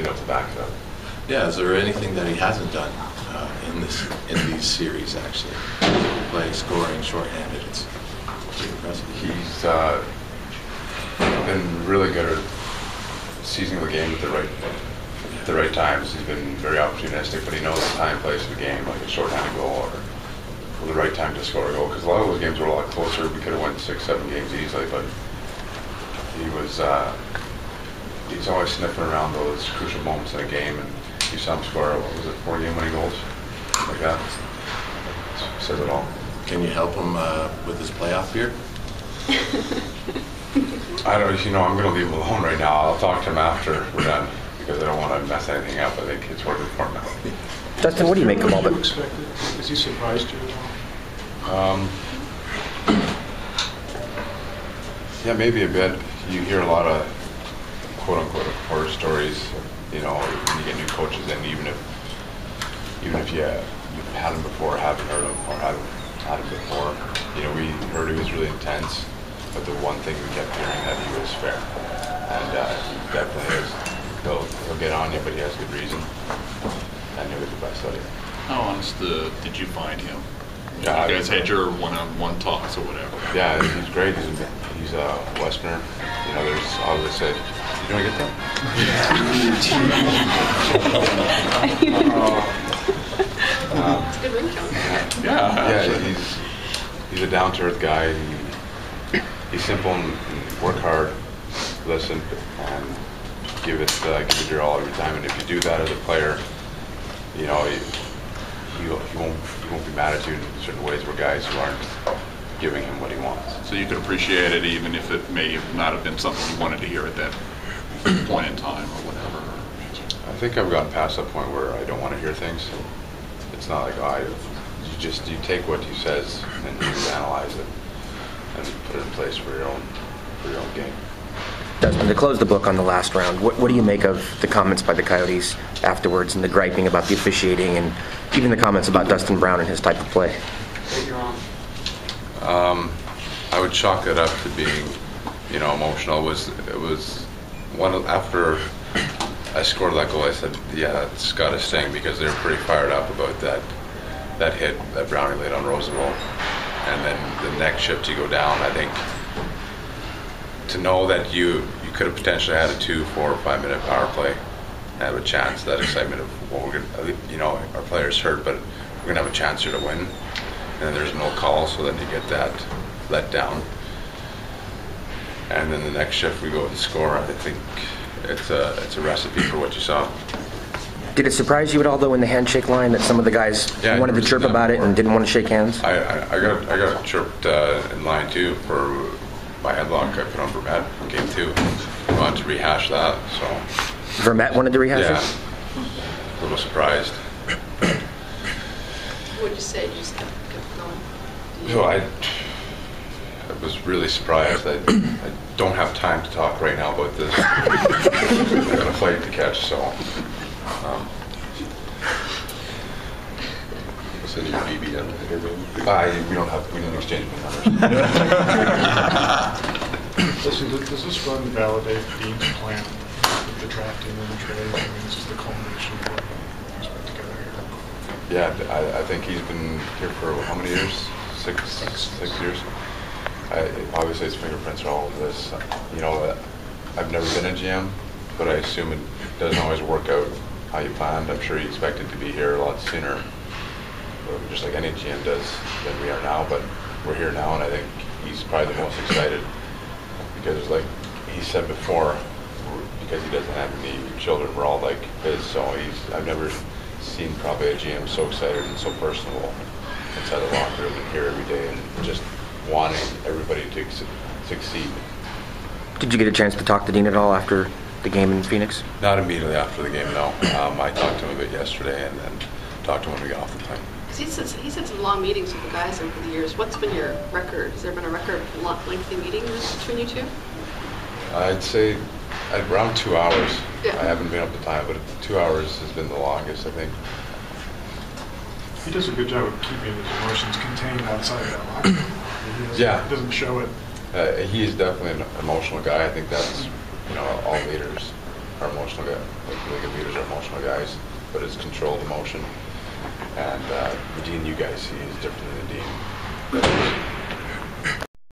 being able to back it up. Yeah, is there anything that he hasn't done in these series, actually? Playing, scoring, shorthanded, it's pretty impressive. He's been really good at seizing the game at the right times. He's been very opportunistic, but he knows the time, place of the game, like a shorthanded goal or the right time to score a goal. Because a lot of those games were a lot closer. We could have won 6-7 games easily, but he's always sniffing around those crucial moments in a game, and you saw him score, what was it, 4 game-winning goals? Like that. Says it all. Can you help him with his playoff beer? I don't, I'm going to leave him alone right now. I'll talk to him after we're done because I don't want to mess anything up. I think it's working for him now. Dustin, what do you make of all that? Has he surprised you at all? Yeah, maybe a bit. You hear a lot of quote-unquote horror stories, when you get new coaches in, even if you've had him before, haven't heard him, or haven't had him before. We heard he was really intense, but the one thing we kept hearing that he was fair. And he definitely is. He'll get on you, but he has good reason. And he'll get the best out of you. How honest did you find him? Yeah, you guys had your one-on-one talks or whatever. Yeah, he's great. He's a Westerner. There's always said, "You want to get that?" It's a good ringtone. Yeah, he's a down-to-earth guy. He's simple and work hard, listen, and give it your all every time. And if you do that as a player, he won't be mad at you in certain ways where guys who aren't giving him what he wants. So you could appreciate it even if it may not have been something you wanted to hear at that point in time or whatever. I think I've gotten past that point where I don't want to hear things. It's not like you take what he says and you analyze it and put it in place for your own game. Dustin, to close the book on the last round, what do you make of the comments by the Coyotes afterwards and the griping about the officiating and even the comments about Dustin Brown and his type of play? I would chalk it up to being, emotional. It was one after I scored that goal. I said, yeah, it's got to sting because they were pretty fired up about that hit that Brownie laid on Roosevelt. And then the next shift you go down, I think to know that you could have potentially had a 2, 4, or 5 minute power play and have a chance, that excitement of what we're going our players hurt, but we're going to have a chance here to win. And then there's no call, so then you get that let down. And then the next shift we go and score. I think it's a recipe for what you saw. Did it surprise you at all, though, in the handshake line that some of the guys wanted to chirp about it and didn't want to shake hands? I got chirped in line too for my headlock I put on Vermette in game 2. I wanted to rehash that. So Vermette wanted to rehash it? Yeah, a little surprised. What would you say? You just kept going? So I was really surprised. I don't have time to talk right now about this. I've got a flight to catch, so. Send you BBM here, baby. We didn't exchange numbers. Does this run validate Dean's plan with the drafting and the trade? I mean, this is the culmination of what we expect together here. Yeah, I think he's been here for how many years? Six years. Obviously, his fingerprints are all over this. I've never been a GM, but I assume it doesn't always work out how you planned. I'm sure he expected to be here a lot sooner, just like any GM does, than we are now. But we're here now, and I think he's probably the most excited because, like he said before, because he doesn't have any children, we're all like his. So I've never seen probably a GM so excited and so personable inside the locker room and here every day and just wanting everybody to succeed. Did you get a chance to talk to Dean at all after the game in Phoenix? Not immediately after the game, no. I talked to him a bit yesterday and then talked to him when we got off the plane. He's had some long meetings with the guys over the years. What's been your record? Has there been a record of lengthy meetings between you two? I'd say around 2 hours. Yeah. I haven't been up to time, but 2 hours has been the longest, I think. He does a good job of keeping his emotions contained outside that locker room. He doesn't show it. He is definitely an emotional guy. I think that's, all leaders are emotional guys, like the league of leaders are emotional guys, but it's controlled emotion. And the Dean you guys see is different than the Dean